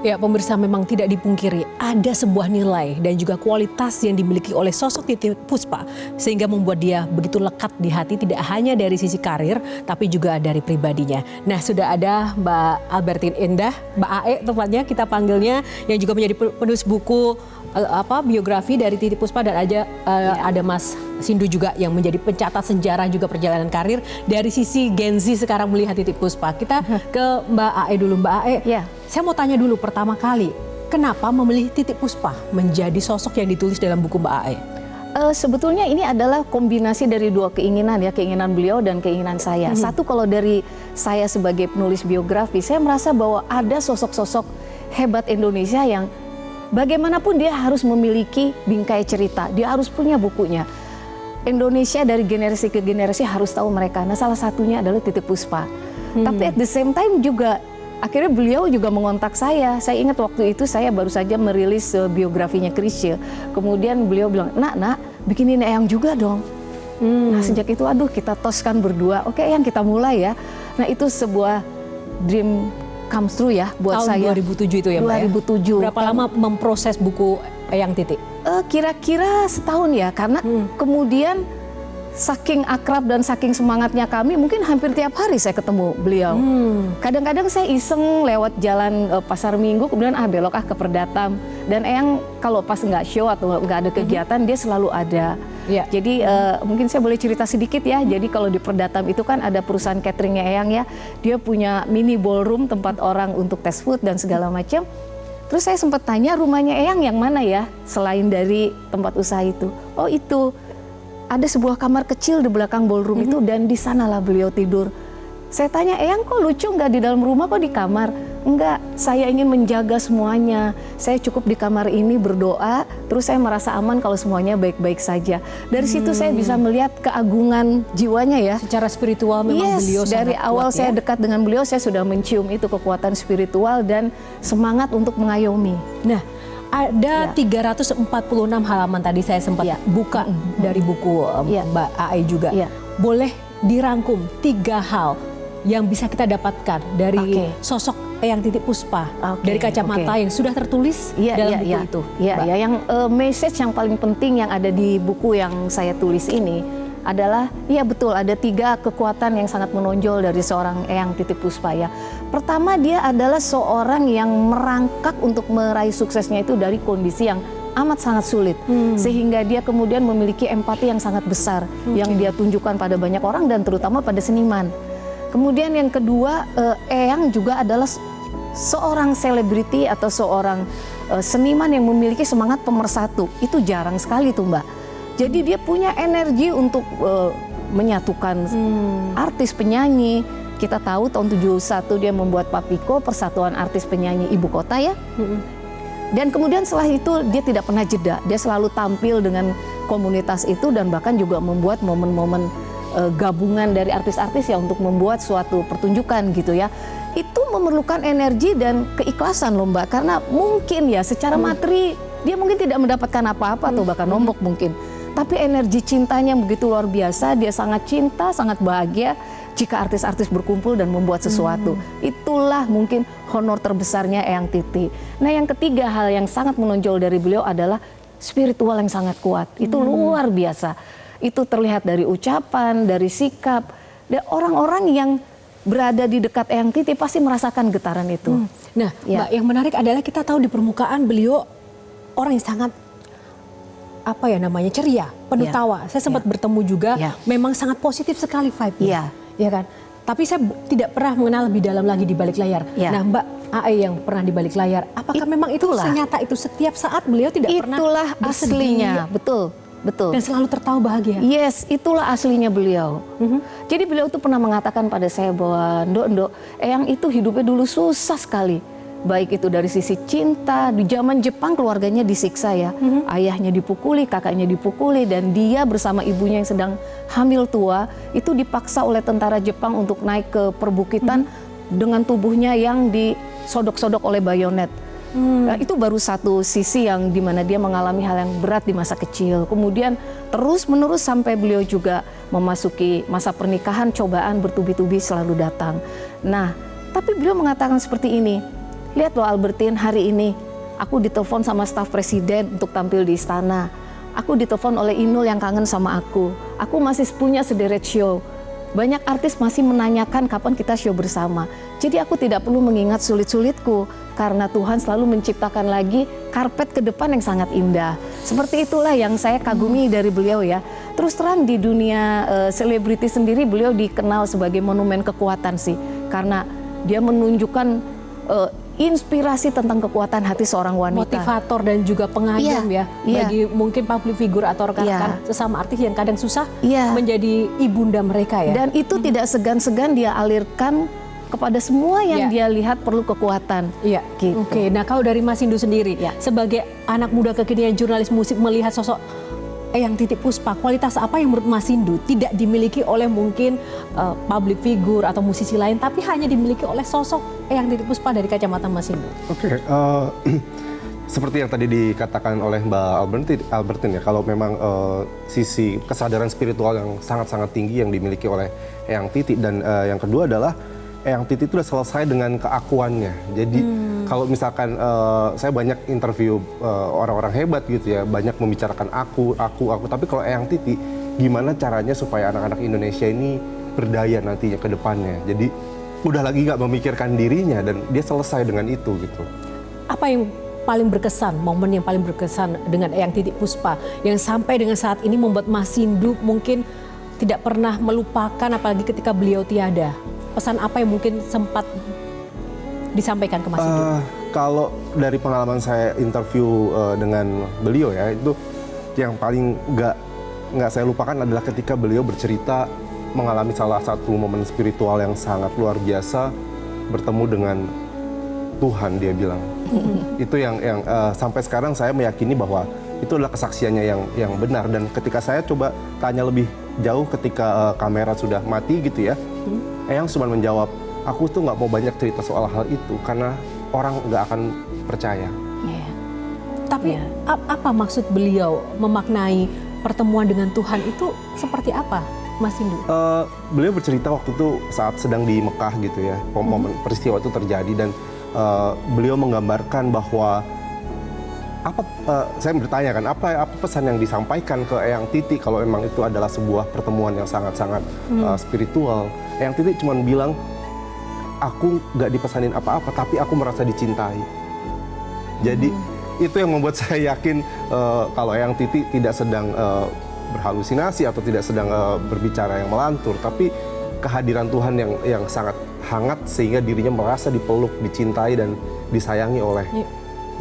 Ya, pemirsa, memang tidak dipungkiri ada sebuah nilai dan juga kualitas yang dimiliki oleh sosok Titiek Puspa sehingga membuat dia begitu lekat di hati tidak hanya dari sisi karir tapi juga dari pribadinya. Nah, sudah ada Mbak Albertine Indah, Mbak Ae tepatnya kita panggilnya, yang juga menjadi penulis buku biografi dari Titiek Puspa, dan ada Mas Sindu juga yang menjadi pencatat sejarah juga perjalanan karir dari sisi Gen Z sekarang melihat Titiek Puspa. Kita ke Mbak Ae dulu. Mbak Ae, saya mau tanya dulu pertama kali, kenapa memilih Titiek Puspa menjadi sosok yang ditulis dalam buku Mbak Ae? Sebetulnya ini adalah kombinasi dari dua keinginan ya, keinginan beliau dan keinginan saya. Satu, kalau dari saya sebagai penulis biografi, saya merasa bahwa ada sosok-sosok hebat Indonesia yang bagaimanapun dia harus memiliki bingkai cerita, dia harus punya bukunya. Indonesia dari generasi ke generasi harus tahu mereka. Nah, salah satunya adalah Titiek Puspa. Tapi at the same time juga akhirnya beliau juga mengontak saya. Saya ingat waktu itu saya baru saja merilis biografinya Chrisye. Kemudian beliau bilang, nak bikinin Eyang juga dong. Nah, sejak itu aduh kita toskan berdua. Oke Eyang, kita mulai ya. Nah, itu sebuah dream comes true ya buat Tahun saya. 2007 itu ya Mbak? 2007. Berapa lama memproses buku Eyang Titiek? Kira-kira setahun ya, karena kemudian saking akrab dan saking semangatnya kami, mungkin hampir tiap hari saya ketemu beliau. Kadang-kadang saya iseng lewat jalan pasar Minggu, kemudian belok ke Perdatam. Dan Eyang kalau pas nggak show atau nggak ada kegiatan, dia selalu ada. Jadi mungkin saya boleh cerita sedikit ya. Jadi kalau di Perdatam itu kan ada perusahaan cateringnya Eyang ya. Dia punya mini ballroom tempat orang untuk tes food dan segala macam. Terus saya sempat tanya, rumahnya Eyang yang mana ya selain dari tempat usaha itu? Oh itu, ada sebuah kamar kecil di belakang ballroom itu, dan di sanalah beliau tidur. Saya tanya, Eyang kok lucu nggak di dalam rumah, kok di kamar? Enggak, saya ingin menjaga semuanya. Saya cukup di kamar ini berdoa, terus saya merasa aman kalau semuanya baik-baik saja. Dari situ saya bisa melihat keagungan jiwanya ya. Secara spiritual memang beliau sangat dari awal kuat, saya dekat dengan beliau, saya sudah mencium itu kekuatan spiritual dan semangat untuk mengayomi. Nah, ada 346 halaman tadi saya sempat buka dari buku Mbak Ae juga. Boleh dirangkum 3 hal yang bisa kita dapatkan dari sosok Eyang Titiek Puspa dari kacamata yang sudah tertulis dalam buku itu? Yang message yang paling penting yang ada di buku yang saya tulis ini adalah, betul, ada 3 kekuatan yang sangat menonjol dari seorang Eyang Titiek Puspa ya. Pertama, dia adalah seorang yang merangkak untuk meraih suksesnya itu dari kondisi yang amat sangat sulit, sehingga dia kemudian memiliki empati yang sangat besar yang dia tunjukkan pada banyak orang dan terutama pada seniman. Kemudian yang kedua, Eyang juga adalah seorang selebriti atau seorang seniman yang memiliki semangat pemersatu. Itu jarang sekali tuh Mbak. Jadi dia punya energi untuk menyatukan artis penyanyi. Kita tahu tahun 71 dia membuat Papiko, Persatuan Artis Penyanyi Ibu Kota ya. Dan kemudian setelah itu dia tidak pernah jeda. Dia selalu tampil dengan komunitas itu dan bahkan juga membuat momen-momen gabungan dari artis-artis ya untuk membuat suatu pertunjukan gitu ya. Itu memerlukan energi dan keikhlasan loh Mbak, karena mungkin ya secara materi dia mungkin tidak mendapatkan apa-apa atau bahkan nombok mungkin, tapi energi cintanya begitu luar biasa. Dia sangat cinta, sangat bahagia jika artis-artis berkumpul dan membuat sesuatu. Itulah mungkin honor terbesarnya Eyang Titiek. Nah, yang ketiga hal yang sangat menonjol dari beliau adalah spiritual yang sangat kuat. Itu luar biasa. Itu terlihat dari ucapan, dari sikap. Dan orang-orang yang berada di dekat Eyang Titiek pasti merasakan getaran itu. Nah, Mbak, yang menarik adalah kita tahu di permukaan beliau orang yang sangat ceria, penuh tawa. Saya sempat bertemu juga, memang sangat positif sekali vibe-nya. Ya kan? Tapi saya tidak pernah mengenal lebih dalam lagi di balik layar. Nah, Mbak Ae yang pernah di balik layar, apakah memang itu senyata itu setiap saat beliau tidak pernah bersedih? Aslinya, betul. Dan selalu tertawa bahagia. Yes, itulah aslinya beliau. Jadi beliau tuh pernah mengatakan pada saya bahwa Ndok, Eyang itu hidupnya dulu susah sekali. Baik itu dari sisi cinta, di zaman Jepang keluarganya disiksa ya. Ayahnya dipukuli, kakaknya dipukuli, dan dia bersama ibunya yang sedang hamil tua, itu dipaksa oleh tentara Jepang untuk naik ke perbukitan dengan tubuhnya yang disodok-sodok oleh bayonet. Nah, itu baru satu sisi yang dimana dia mengalami hal yang berat di masa kecil. Kemudian terus menerus sampai beliau juga memasuki masa pernikahan, cobaan bertubi-tubi selalu datang. Nah, tapi beliau mengatakan seperti ini, lihat loh Albertine, hari ini aku ditelepon sama staf presiden untuk tampil di istana. Aku ditelepon oleh Inul yang kangen sama aku. Aku masih punya sederet show. Banyak artis masih menanyakan kapan kita show bersama. Jadi aku tidak perlu mengingat sulit-sulitku karena Tuhan selalu menciptakan lagi karpet ke depan yang sangat indah. Seperti itulah yang saya kagumi dari beliau ya. Terus terang di dunia selebriti sendiri beliau dikenal sebagai monumen kekuatan sih. Karena dia menunjukkan inspirasi tentang kekuatan hati seorang wanita. Motivator dan juga pengayom ya bagi mungkin public figure atau rekan-rekan sesama artis yang kadang susah menjadi ibunda mereka ya. Dan itu tidak segan-segan dia alirkan kepada semua yang dia lihat perlu kekuatan. Iya. Gitu. Oke, nah kalau dari Mas Sindu sendiri sebagai anak muda kekinian jurnalis musik melihat sosok Eyang Titi Puspa, kualitas apa yang menurut Mas Sindu tidak dimiliki oleh mungkin public figure atau musisi lain, tapi hanya dimiliki oleh sosok Eyang Titi Puspa dari kacamata Mas Sindu? Oke, seperti yang tadi dikatakan oleh Mbak Albertine ya, kalau memang sisi kesadaran spiritual yang sangat-sangat tinggi yang dimiliki oleh Eyang Titi, dan yang kedua adalah Eyang Titi itu sudah selesai dengan keakuannya. Jadi kalau misalkan saya banyak interview orang-orang hebat gitu ya, banyak membicarakan aku. Tapi kalau Eyang Titi, gimana caranya supaya anak-anak Indonesia ini berdaya nantinya ke depannya. Jadi udah lagi nggak memikirkan dirinya dan dia selesai dengan itu gitu. Apa yang paling berkesan, momen yang paling berkesan dengan Eyang Titi Puspa yang sampai dengan saat ini membuat Mas Sindu mungkin tidak pernah melupakan apalagi ketika beliau tiada? Pesan apa yang mungkin sempat disampaikan ke Mas Sindu? Kalau dari pengalaman saya interview dengan beliau ya, itu yang paling nggak saya lupakan adalah ketika beliau bercerita mengalami salah satu momen spiritual yang sangat luar biasa bertemu dengan Tuhan, dia bilang. Itu yang sampai sekarang saya meyakini bahwa itu adalah kesaksiannya yang benar. Dan ketika saya coba tanya lebih jauh ketika kamera sudah mati gitu ya, Eyang cuma menjawab, aku tuh nggak mau banyak cerita soal hal itu karena orang nggak akan percaya. Tapi apa maksud beliau memaknai pertemuan dengan Tuhan itu seperti apa, Mas Sindu? Beliau bercerita waktu itu saat sedang di Mekah gitu ya, momen peristiwa itu terjadi, dan beliau menggambarkan bahwa saya bertanya kan, apa pesan yang disampaikan ke Eyang Titi kalau memang itu adalah sebuah pertemuan yang sangat-sangat spiritual. Eyang Titi cuma bilang, aku nggak dipesanin apa-apa, tapi aku merasa dicintai. Jadi itu yang membuat saya yakin kalau Eyang Titi tidak sedang berhalusinasi atau tidak sedang berbicara yang melantur, tapi kehadiran Tuhan yang sangat hangat sehingga dirinya merasa dipeluk, dicintai dan disayangi oleh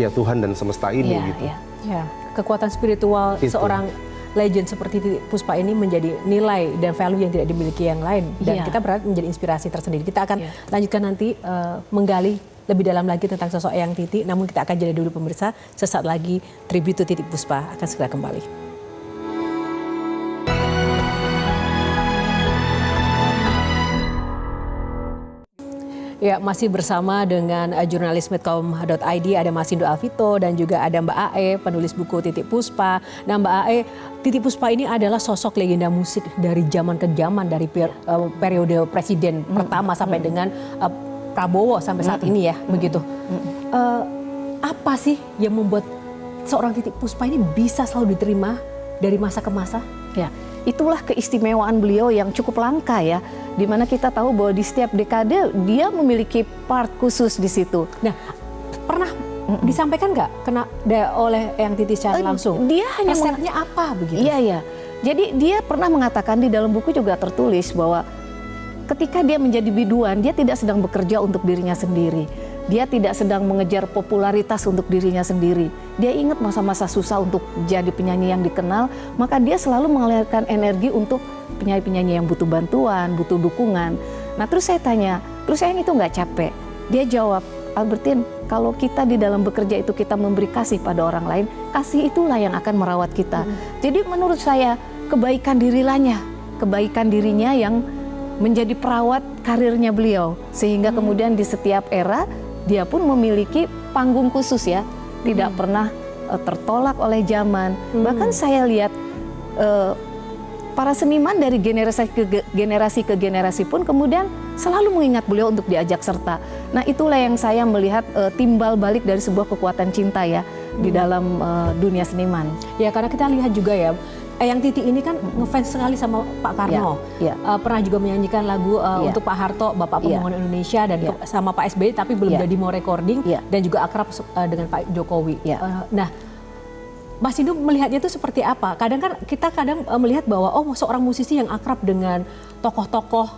ya Tuhan dan semesta ini gitu. Ya, kekuatan spiritual seorang legend seperti Titi Puspa ini menjadi nilai dan value yang tidak dimiliki yang lain, dan kita berharap menjadi inspirasi tersendiri. Kita akan lanjutkan nanti menggali lebih dalam lagi tentang sosok Eyang Titi, namun kita akan jeda dulu pemirsa. Sesaat lagi Tribute to Titi Puspa akan segera kembali. Ya, masih bersama dengan jurnalis medcom.id, ada Mas Sindu Alvito dan juga ada Mbak Ae, penulis buku Titi Puspa. Nah Mbak Ae, Titi Puspa ini adalah sosok legenda musik dari zaman ke zaman, dari periode presiden pertama sampai dengan Prabowo sampai saat ini ya, begitu. Apa sih yang membuat seorang Titi Puspa ini bisa selalu diterima dari masa ke masa? Ya, itulah keistimewaan beliau yang cukup langka ya, di mana kita tahu bahwa di setiap dekade dia memiliki part khusus di situ. Nah, pernah disampaikan nggak oleh Eyang Titi secara langsung? Dia hanya resepnya apa begitu? Iya. Jadi dia pernah mengatakan di dalam buku juga tertulis bahwa ketika dia menjadi biduan, dia tidak sedang bekerja untuk dirinya sendiri. Dia tidak sedang mengejar popularitas untuk dirinya sendiri. Dia ingat masa-masa susah untuk jadi penyanyi yang dikenal, maka dia selalu mengalirkan energi untuk penyanyi-penyanyi yang butuh bantuan, butuh dukungan. Nah terus saya tanya, terus Eyang itu nggak capek? Dia jawab, Albertine, kalau kita di dalam bekerja itu kita memberi kasih pada orang lain, kasih itulah yang akan merawat kita. Jadi menurut saya kebaikan dirinya yang menjadi perawat karirnya beliau. Sehingga kemudian di setiap era dia pun memiliki panggung khusus ya, tidak pernah tertolak oleh zaman. Bahkan saya lihat para seniman dari generasi ke generasi pun kemudian selalu mengingat beliau untuk diajak serta. Nah itulah yang saya melihat timbal balik dari sebuah kekuatan cinta ya di dalam dunia seniman. Ya karena kita lihat juga ya, Eyang Titi ini kan ngefans sekali sama Pak Karno. Ya. Pernah juga menyanyikan lagu untuk Pak Harto, Bapak Pembangunan Indonesia, dan sama Pak SBY, tapi belum jadi mau recording, dan juga akrab dengan Pak Jokowi. Nah, Mas Indu melihatnya itu seperti apa? Kadang kan kita melihat bahwa seorang musisi yang akrab dengan tokoh-tokoh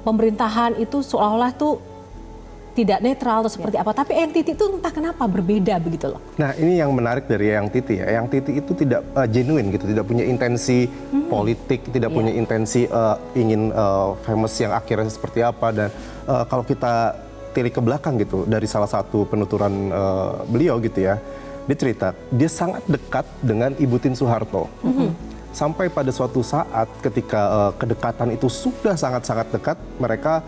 pemerintahan itu seolah-olah tuh tidak netral atau seperti apa. Tapi Eyang Titi itu entah kenapa berbeda begitu loh. Nah ini yang menarik dari Eyang Titi ya. Eyang Titi itu tidak genuine gitu, tidak punya intensi politik, tidak punya intensi ingin famous yang akhirnya seperti apa. Dan kalau kita tilik ke belakang gitu, dari salah satu penuturan beliau gitu ya, dia cerita dia sangat dekat dengan Ibu Tien Soeharto. Sampai pada suatu saat ketika kedekatan itu sudah sangat-sangat dekat, mereka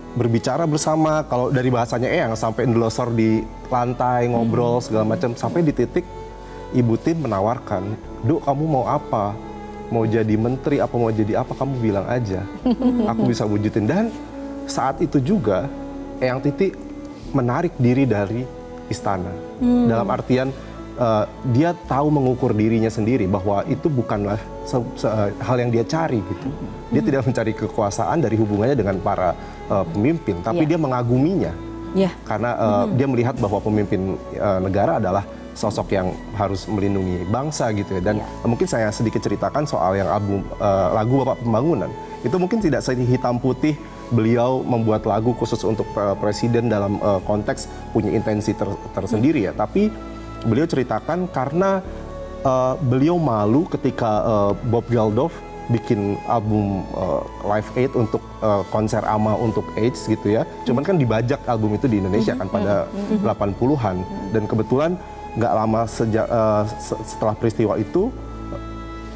berbicara bersama, kalau dari bahasanya Eyang sampai ndelosor di lantai, ngobrol segala macam, sampai di titik Ibu Tien menawarkan, "Duk, kamu mau apa? Mau jadi menteri apa mau jadi apa, kamu bilang aja. Aku bisa wujudin." Dan saat itu juga Eyang Titi menarik diri dari istana. Dalam artian dia tahu mengukur dirinya sendiri bahwa itu bukanlah hal yang dia cari gitu. Dia tidak mencari kekuasaan dari hubungannya dengan para pemimpin, tapi dia mengaguminya. Karena dia melihat bahwa pemimpin negara adalah sosok yang harus melindungi bangsa gitu ya. Dan mungkin saya sedikit ceritakan soal yang lagu Bapak Pembangunan. Itu mungkin tidak hitam putih beliau membuat lagu khusus untuk presiden dalam konteks punya intensi tersendiri ya. Tapi beliau ceritakan karena beliau malu ketika Bob Geldof bikin album Live Aid untuk konser AMA untuk AIDS gitu ya. Cuman kan dibajak album itu di Indonesia kan pada 80-an. Dan kebetulan nggak lama setelah peristiwa itu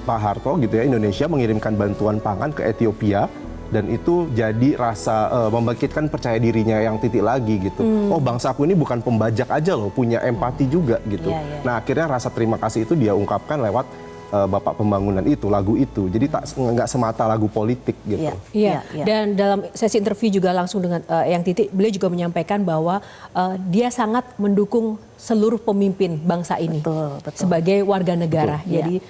Pak Harto gitu ya, Indonesia mengirimkan bantuan pangan ke Ethiopia. Dan itu jadi rasa membangkitkan percaya dirinya Eyang Titi lagi gitu. Oh, bangsaku ini bukan pembajak aja loh, punya empati juga gitu. Nah akhirnya rasa terima kasih itu dia ungkapkan lewat Bapak Pembangunan itu, lagu itu. Jadi nggak semata lagu politik gitu. Dan dalam sesi interview juga langsung dengan Eyang Titi, beliau juga menyampaikan bahwa dia sangat mendukung seluruh pemimpin bangsa ini sebagai warga negara. Jadi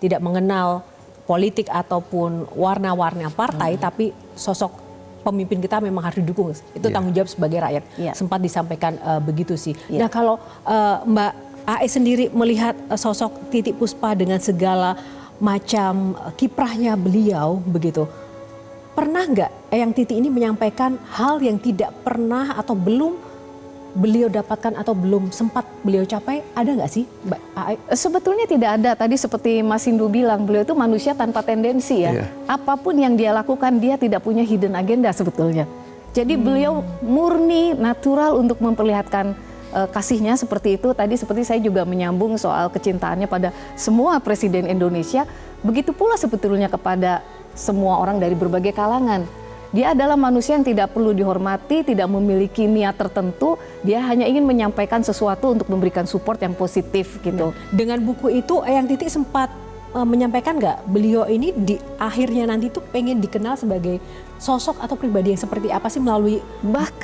tidak mengenal politik ataupun warna-warna partai, tapi sosok pemimpin kita memang harus didukung. Itu tanggung jawab sebagai rakyat. Sempat disampaikan begitu sih. Nah kalau Mbak AE sendiri melihat sosok Titi Puspa dengan segala macam kiprahnya beliau begitu, pernah nggak Eyang Titi ini menyampaikan hal yang tidak pernah atau belum beliau dapatkan atau belum sempat beliau capai, ada nggak sih Mbak AE? Sebetulnya tidak ada. Tadi seperti Mas Indu bilang, beliau itu manusia tanpa tendensi ya. Apapun yang dia lakukan, dia tidak punya hidden agenda sebetulnya. Jadi beliau murni, natural untuk memperlihatkan kasihnya seperti itu. Tadi seperti saya juga menyambung soal kecintaannya pada semua presiden Indonesia. Begitu pula sebetulnya kepada semua orang dari berbagai kalangan. Dia adalah manusia yang tidak perlu dihormati, tidak memiliki niat tertentu. Dia hanya ingin menyampaikan sesuatu untuk memberikan support yang positif gitu. Dengan buku itu Eyang Titi sempat menyampaikan nggak beliau ini di akhirnya nanti tuh pengen dikenal sebagai sosok atau pribadi yang seperti apa sih melalui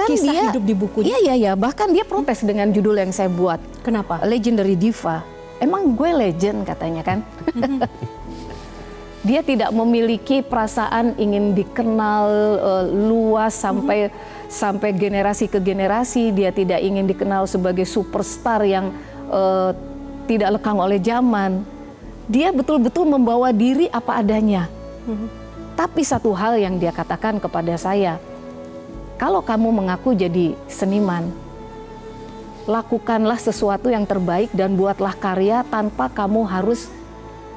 kisah hidup di bukunya? Iya. Bahkan dia protes dengan judul yang saya buat. Kenapa? Legendary Diva. Emang gue legend katanya kan? Dia tidak memiliki perasaan ingin dikenal luas sampai generasi ke generasi. Dia tidak ingin dikenal sebagai superstar yang tidak lekang oleh zaman. Dia betul-betul membawa diri apa adanya. Tapi satu hal yang dia katakan kepada saya, kalau kamu mengaku jadi seniman, lakukanlah sesuatu yang terbaik dan buatlah karya tanpa kamu harus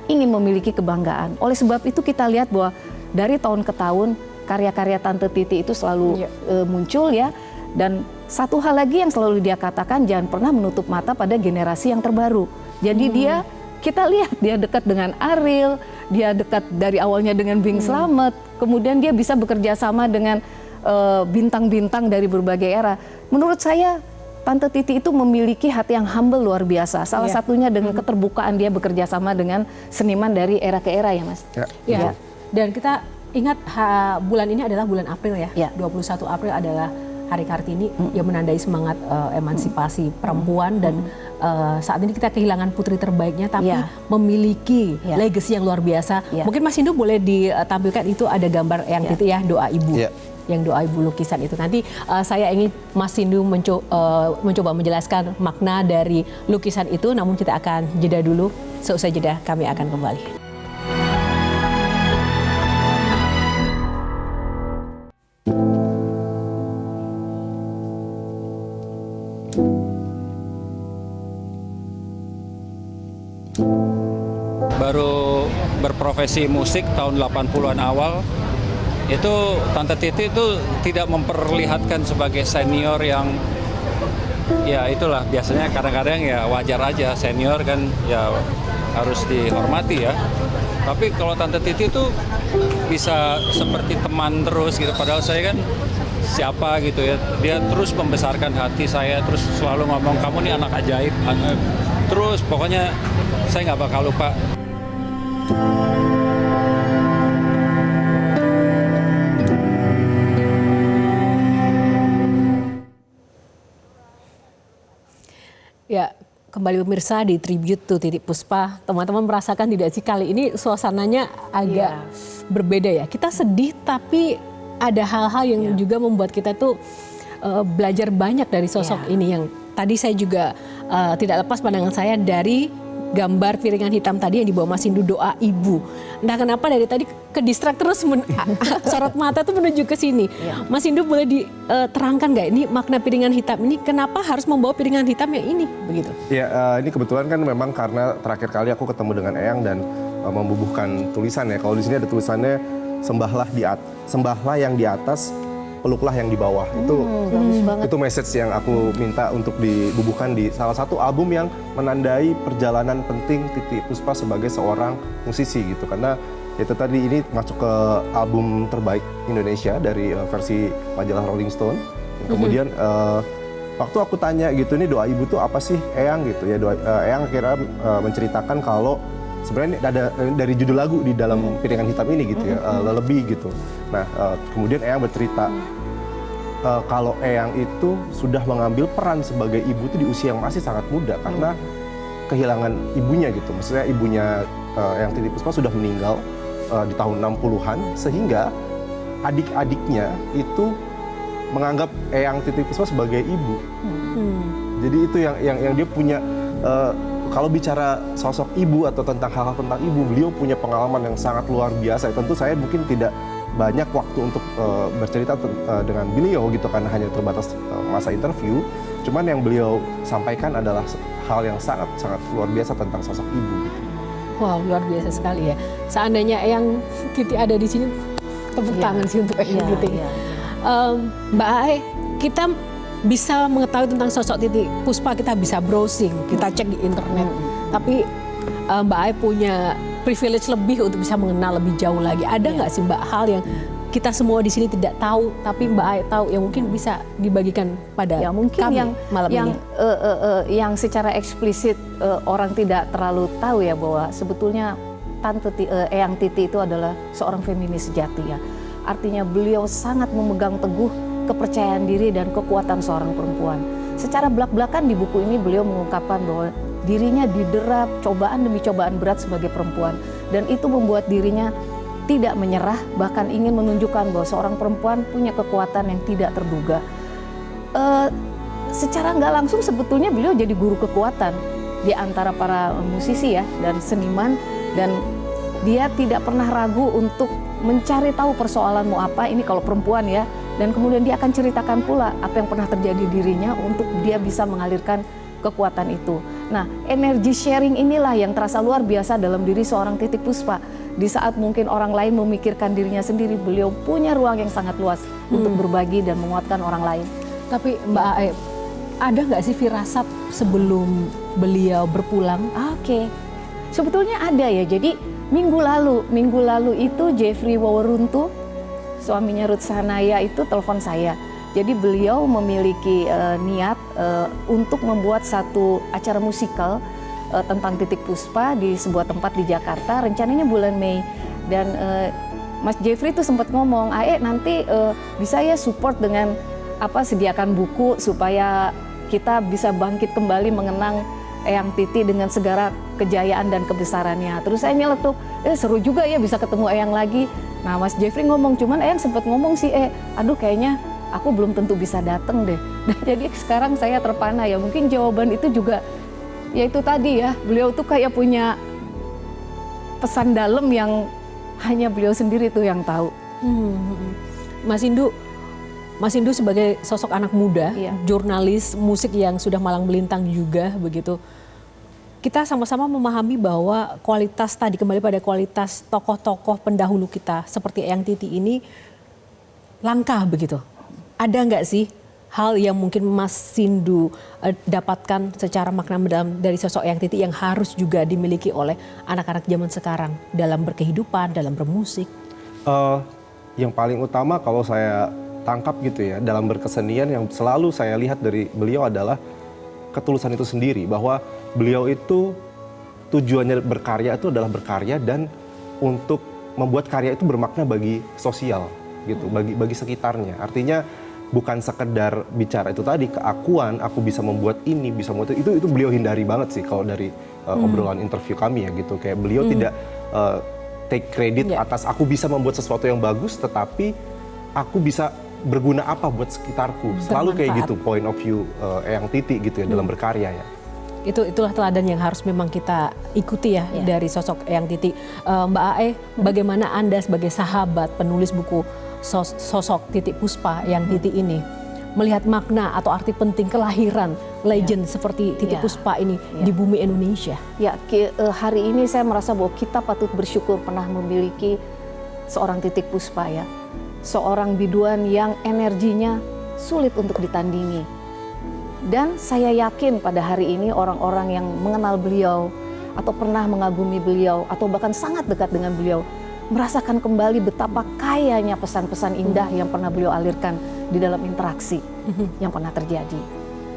ingin memiliki kebanggaan. Oleh sebab itu kita lihat bahwa dari tahun ke tahun karya-karya Tante Titi itu selalu muncul ya. Dan satu hal lagi yang selalu dia katakan, jangan pernah menutup mata pada generasi yang terbaru. Jadi kita lihat dia dekat dengan Ariel, dia dekat dari awalnya dengan Bing Slamet, kemudian dia bisa bekerja sama dengan bintang-bintang dari berbagai era. Menurut saya Tante Titi itu memiliki hati yang humble luar biasa. Salah satunya dengan keterbukaan dia bekerja sama dengan seniman dari era ke era ya Mas. Dan kita ingat bulan ini adalah bulan April ya. 21 April adalah Hari Kartini yang menandai semangat emansipasi perempuan dan saat ini kita kehilangan putri terbaiknya tapi memiliki legacy yang luar biasa. Mungkin Mas Hindu boleh ditampilkan itu ada gambar Eyang Titi ya, doa ibu. Yang doa ibu lukisan itu. Nanti saya ingin Mas Hindu mencoba menjelaskan makna dari lukisan itu, namun kita akan jeda dulu. Seusai jeda kami akan kembali. Baru berprofesi musik tahun 80-an awal, itu Tante Titi itu tidak memperlihatkan sebagai senior yang ya itulah biasanya kadang-kadang ya wajar aja, senior kan ya harus dihormati ya. Tapi kalau Tante Titi itu bisa seperti teman terus gitu, padahal saya kan siapa gitu ya. Dia terus membesarkan hati saya, terus selalu ngomong kamu nih anak ajaib. Terus pokoknya saya nggak bakal lupa. Ya, kembali pemirsa di Tribute to Titi Puspa. Teman-teman merasakan tidak sih kali ini suasananya agak berbeda ya. Kita sedih tapi ada hal-hal yang juga membuat kita tuh belajar banyak dari sosok ini yang tadi saya juga tidak lepas pandangan saya dari gambar piringan hitam tadi yang dibawa Mas Hindu, doa ibu. Entah kenapa dari tadi ke distrak terus sorot mata tuh menuju ke sini. Mas Hindu boleh diterangkan nggak ini makna piringan hitam ini, kenapa harus membawa piringan hitam yang ini begitu? Ya ini kebetulan kan memang karena terakhir kali aku ketemu dengan Eyang dan membubuhkan tulisan ya. Kalau di sini ada tulisannya sembahlah yang di atas, peluklah yang di bawah. Itu message yang aku minta untuk dibubuhkan di salah satu album yang menandai perjalanan penting Titi Puspa sebagai seorang musisi gitu. Karena itu tadi ini masuk ke album terbaik Indonesia dari versi majalah Rolling Stone. Kemudian waktu aku tanya gitu, ini doa ibu tuh apa sih Eyang gitu ya. Eyang akhirnya menceritakan kalau sebenarnya ada dari judul lagu di dalam piringan hitam ini gitu ya, lebih gitu. Nah, kemudian Eyang bercerita kalau Eyang itu sudah mengambil peran sebagai ibu itu di usia yang masih sangat muda karena kehilangan ibunya gitu. Maksudnya ibunya Eyang Titi Puspa sudah meninggal di tahun 60-an sehingga adik-adiknya itu menganggap Eyang Titi Puspa sebagai ibu. Jadi itu yang dia punya. Kalau bicara sosok ibu atau tentang hal-hal tentang ibu, beliau punya pengalaman yang sangat luar biasa. Tentu saya mungkin tidak banyak waktu untuk bercerita dengan beliau gitu karena hanya terbatas masa interview. Cuman yang beliau sampaikan adalah hal yang sangat luar biasa tentang sosok ibu. Gitu. Wow, luar biasa sekali ya. Seandainya Eyang Titi ada di sini, tepuk tangan sih untuk Eyang Titi. Mbak Ae, kita bisa mengetahui tentang sosok Titi Puspa, kita bisa browsing, kita cek di internet. Tapi Mbak Ae punya privilege lebih untuk bisa mengenal lebih jauh lagi. Ada nggak sih Mbak hal yang kita semua di sini tidak tahu, tapi Mbak Ae tahu yang mungkin bisa dibagikan pada mungkin kami malam ini? Yang secara eksplisit orang tidak terlalu tahu ya bahwa sebetulnya Eyang Titi itu adalah seorang feminis sejati ya. Artinya beliau sangat memegang teguh kepercayaan diri dan kekuatan seorang perempuan. Secara belak-belakan di buku ini beliau mengungkapkan bahwa dirinya didera cobaan demi cobaan berat sebagai perempuan. Dan itu membuat dirinya tidak menyerah, bahkan ingin menunjukkan bahwa seorang perempuan punya kekuatan yang tidak terduga. Secara nggak langsung sebetulnya beliau jadi guru kekuatan di antara para musisi ya dan seniman. Dan dia tidak pernah ragu untuk mencari tahu persoalanmu apa, ini kalau perempuan ya. Dan kemudian dia akan ceritakan pula apa yang pernah terjadi dirinya untuk dia bisa mengalirkan kekuatan itu. Nah, energi sharing inilah yang terasa luar biasa dalam diri seorang Titi Puspa. Di saat mungkin orang lain memikirkan dirinya sendiri, beliau punya ruang yang sangat luas untuk berbagi dan menguatkan orang lain. Tapi Mbak Ae, ada nggak sih firasat sebelum beliau berpulang? Oke. Sebetulnya ada ya. Jadi minggu lalu itu Jeffrey Waworuntu, suaminya Ruth Sahanaya itu telepon saya. Jadi beliau memiliki niat untuk membuat satu acara musikal tentang Titi Puspa di sebuah tempat di Jakarta, rencananya bulan Mei. Dan Mas Jeffrey itu sempat ngomong, Ae nanti bisa ya support dengan sediakan buku supaya kita bisa bangkit kembali mengenang Eyang Titi dengan segala kejayaan dan kebesarannya. Terus saya nyeletuk, seru juga ya bisa ketemu Eyang lagi. Nah Mas Jeffrey ngomong, cuman Eyang sempat ngomong sih, aduh kayaknya aku belum tentu bisa datang deh. Nah, jadi sekarang saya terpana ya, mungkin jawaban itu juga, ya itu tadi ya, beliau tuh kayak punya pesan dalam yang hanya beliau sendiri tuh yang tahu. Mas Indu sebagai sosok anak muda, Iya. jurnalis musik yang sudah malang melintang juga begitu. Kita sama-sama memahami bahwa kualitas tadi, kembali pada kualitas tokoh-tokoh pendahulu kita seperti Eyang Titi ini langka begitu. Ada nggak sih hal yang mungkin Mas Sindu dapatkan secara makna mendalam dari sosok Eyang Titi yang harus juga dimiliki oleh anak-anak zaman sekarang dalam berkehidupan, dalam bermusik? Yang paling utama kalau saya tangkap gitu ya, dalam berkesenian yang selalu saya lihat dari beliau adalah ketulusan itu sendiri, bahwa beliau itu tujuannya berkarya itu adalah berkarya dan untuk membuat karya itu bermakna bagi sosial gitu, bagi sekitarnya. Artinya bukan sekedar bicara itu tadi keakuan, aku bisa membuat ini, bisa membuat itu beliau hindari banget sih kalau dari obrolan interview kami ya gitu. Kayak beliau tidak take credit atas aku bisa membuat sesuatu yang bagus, tetapi aku bisa berguna apa buat sekitarku. Selalu kayak gitu point of view Eyang Titi gitu ya dalam berkarya ya. Itulah teladan yang harus memang kita ikuti ya dari sosok Eyang Titi. Mbak Ae, bagaimana Anda sebagai sahabat penulis buku sosok Titi Puspa Eyang Titi ini melihat makna atau arti penting kelahiran legend seperti Titi Puspa ini di bumi Indonesia? Ya, hari ini saya merasa bahwa kita patut bersyukur pernah memiliki seorang Titi Puspa ya. Seorang biduan yang energinya sulit untuk ditandingi. Dan saya yakin pada hari ini orang-orang yang mengenal beliau atau pernah mengagumi beliau atau bahkan sangat dekat dengan beliau merasakan kembali betapa kayanya pesan-pesan indah yang pernah beliau alirkan di dalam interaksi yang pernah terjadi.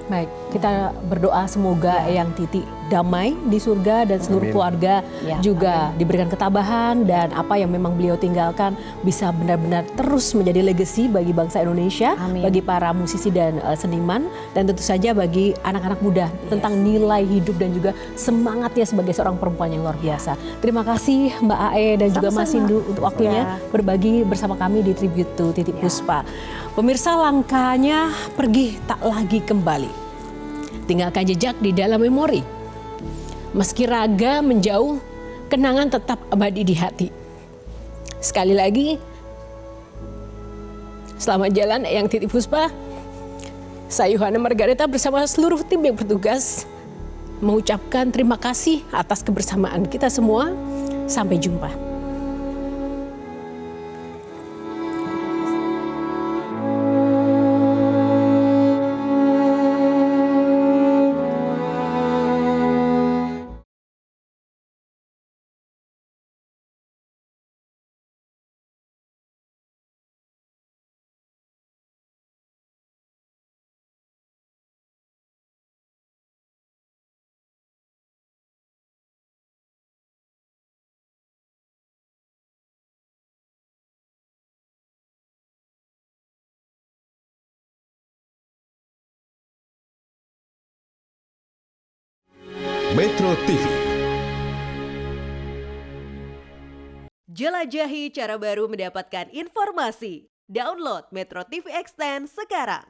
Baik, kita berdoa semoga Eyang Titi damai di surga dan seluruh keluarga juga diberikan ketabahan dan apa yang memang beliau tinggalkan bisa benar-benar terus menjadi legacy bagi bangsa Indonesia, bagi para musisi dan seniman, dan tentu saja bagi anak-anak muda tentang nilai hidup dan juga semangatnya sebagai seorang perempuan yang luar biasa. Terima kasih Mbak Ae dan juga Mas Sindu untuk waktunya berbagi bersama kami di Tribute to Titi Puspa. Pemirsa, langkahnya pergi tak lagi kembali. Tinggalkan jejak di dalam memori. Meski raga menjauh, kenangan tetap abadi di hati. Sekali lagi, selamat jalan Eyang Titi Puspa. Saya Yohana Margareta bersama seluruh tim yang bertugas mengucapkan terima kasih atas kebersamaan kita semua. Sampai jumpa. Metro TV. Jelajahi cara baru mendapatkan informasi. Download Metro TV Extend sekarang.